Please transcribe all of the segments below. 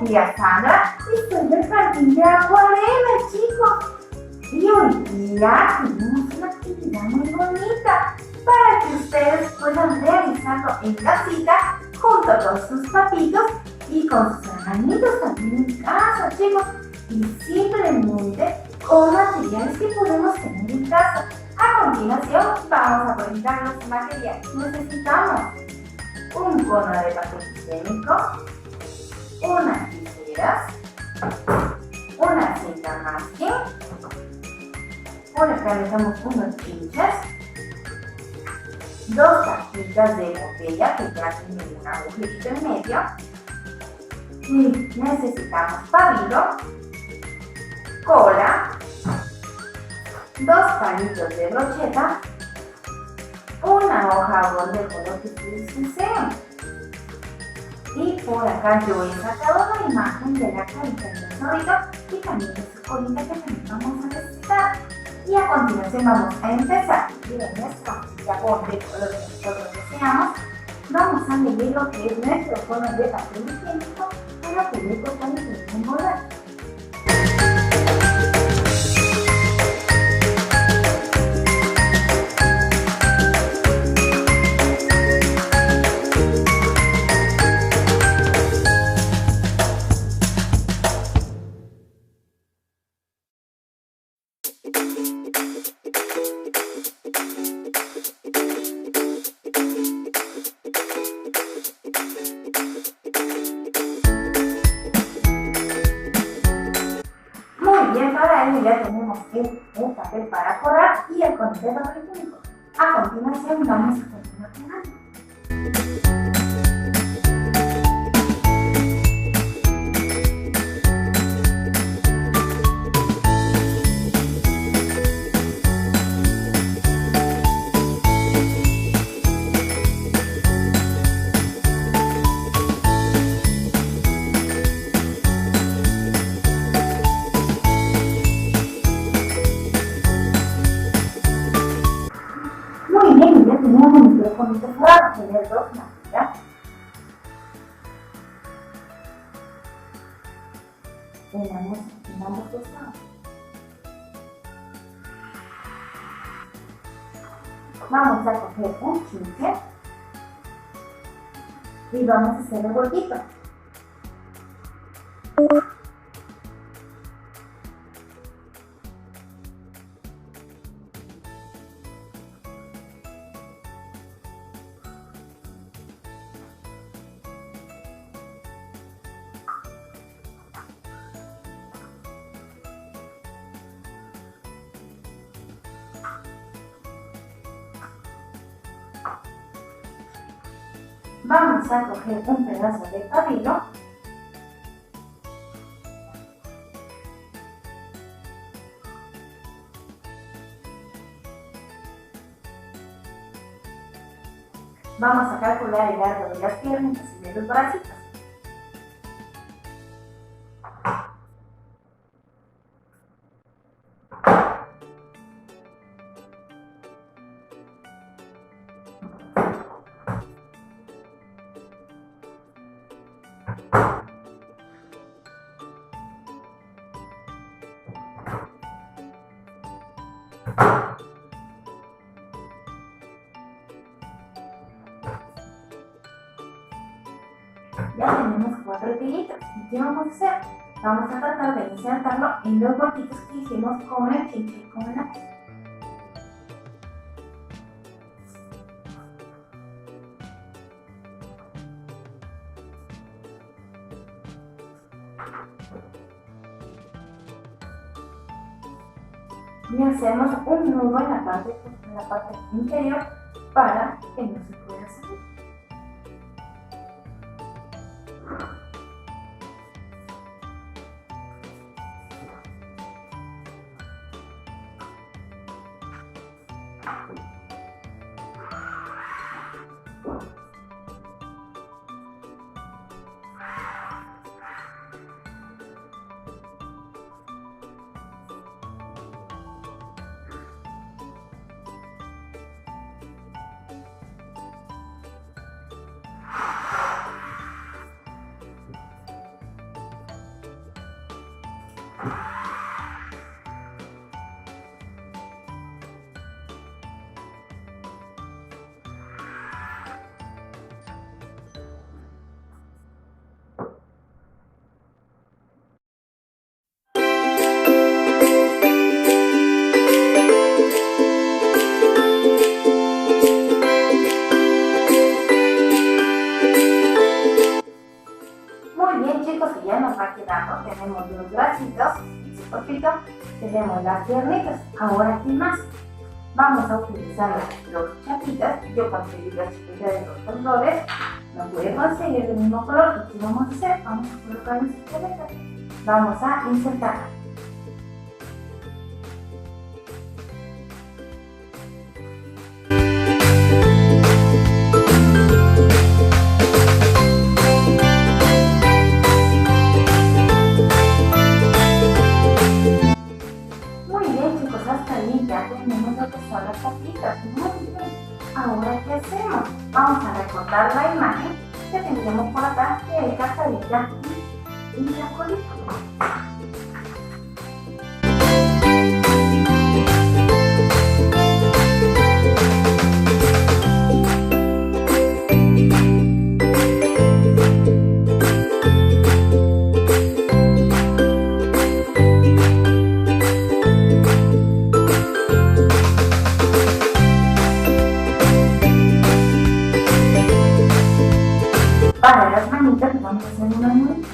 Tía Sandra y soy del jardín de Daquarela, chicos. Y hoy día tenemos una actividad muy bonita para que ustedes puedan realizarlo en casita junto con sus papitos y con sus hermanitos también en casa, chicos. Y simplemente con materiales que podemos tener en casa. A continuación vamos a presentar los materiales. Necesitamos un cono de papel higiénico, unas tijeras, una cinta masking, por acá necesitamos unos pinches, dos tapitas de botella que ya tienen un agujerito en medio, y necesitamos pabilo, cola, dos palitos de brocheta, una hoja borde del color que ustedes deseen. Y por acá yo he sacado la imagen de la carita del zorrito y también de su colita que también vamos a necesitar. Y a continuación vamos a empezar. Miren, nuestra hojita borde del color que nosotros deseamos. Vamos a medir lo que es nuestro cono de papel higiénico para poder cortar y envolver. Bien, para ello ya tenemos el papel para forrar y el cono de papel higiénico. A continuación vamos a continuar pegando. Muy bien, ya tenemos el micrófono cerrado, tener dos máquinas. En ambos costados. Vamos a coger un chinche y vamos a hacer el huequito. Vamos a coger un pedazo de pabilo vamos a calcular el largo de las piernas y de los bracitos. Ya tenemos 4 tiritas. ¿Y qué vamos a hacer? Vamos a tratar de insertarlo en los huequitos que hicimos con el chinche y con el lápiz. Y hacemos un nudo en la parte interior para que no se pueda salir. tenemos las piernitas. Ahora, ¿qué más? Vamos a utilizar las chapitas. Yo conseguí las chapitas de los colores. No pude conseguir el mismo color. ¿Qué vamos a hacer? Vamos a colocar nuestra chapitas. Vamos a insertarla. Hasta ahí ya tenemos lo que son las tapitas. Muy bien. Ahora, ¿qué hacemos? Vamos a recortar la imagen que tendremos por acá, que es la carita y la colita. Para las manitas vamos a hacer una manita.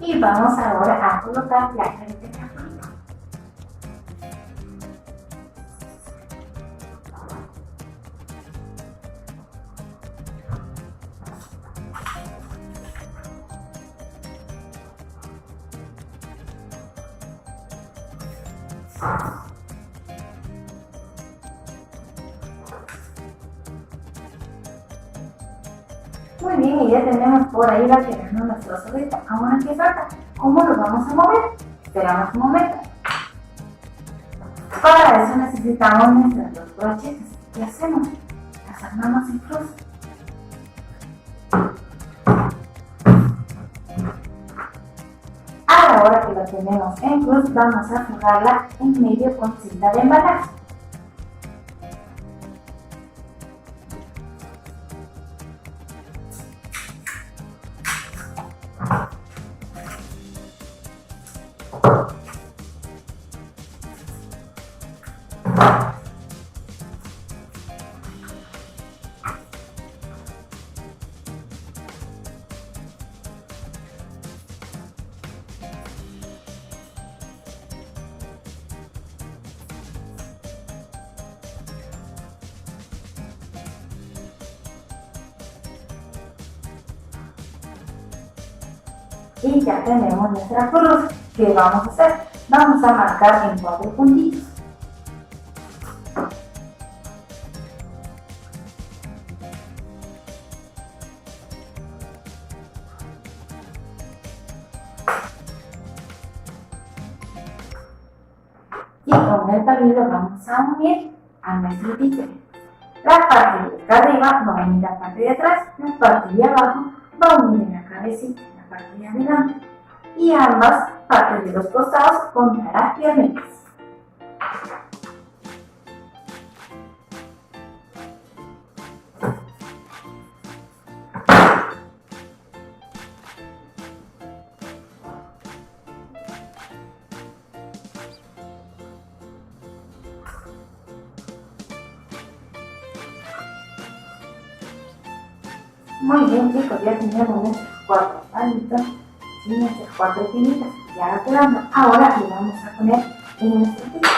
Y vamos ahora a colocar la carita de la colita. Muy bien, y ya tenemos por ahí la que ganó nuestro solito. Ahora, ¿qué falta? ¿Cómo lo vamos a mover? Esperamos un momento. Para eso necesitamos nuestras dos brochetas. ¿Qué hacemos? Las armamos en cruz. A la hora que la tenemos en cruz, vamos a forrarla en medio con cinta de embalaje. Y ya tenemos nuestra cruz. ¿Qué vamos a hacer? Vamos a marcar en 4 puntitos. Y con el palillo vamos a unir a nuestro títere. La parte de acá arriba va a unir la parte de atrás, la parte de abajo va a unir en la cabecita, en la parte de adelante, y ambas partes de los costados contra las piernitas. Muy bien, chicos, ya tenemos nuestras 4 palitas y nuestras 4 tiritas ya quedando. Ahora le vamos a poner en nuestro piso.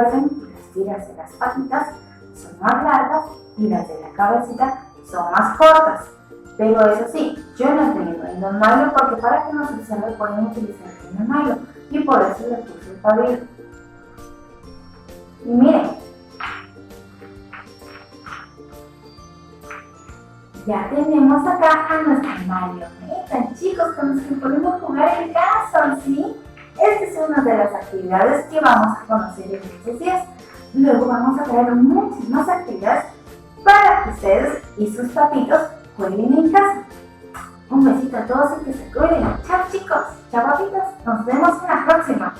recuerden que las tiras de las patitas son más largas y las de la cabecita son más cortas. Pero eso sí, yo no estoy poniendo en nylon porque para que no se observe pueden utilizar el nylon y por eso le puse el pabilo. Y miren, ya tenemos acá a nuestra marioneta, chicos, con los que podemos jugar en casa, ¿sí? Esta es una de las actividades que vamos a conocer en estos días. Luego vamos a traer muchas más actividades para que ustedes y sus papitos jueguen en casa. Un besito a todos y que se cuiden. Chao, chicos. Chao, papitos. Nos vemos en la próxima.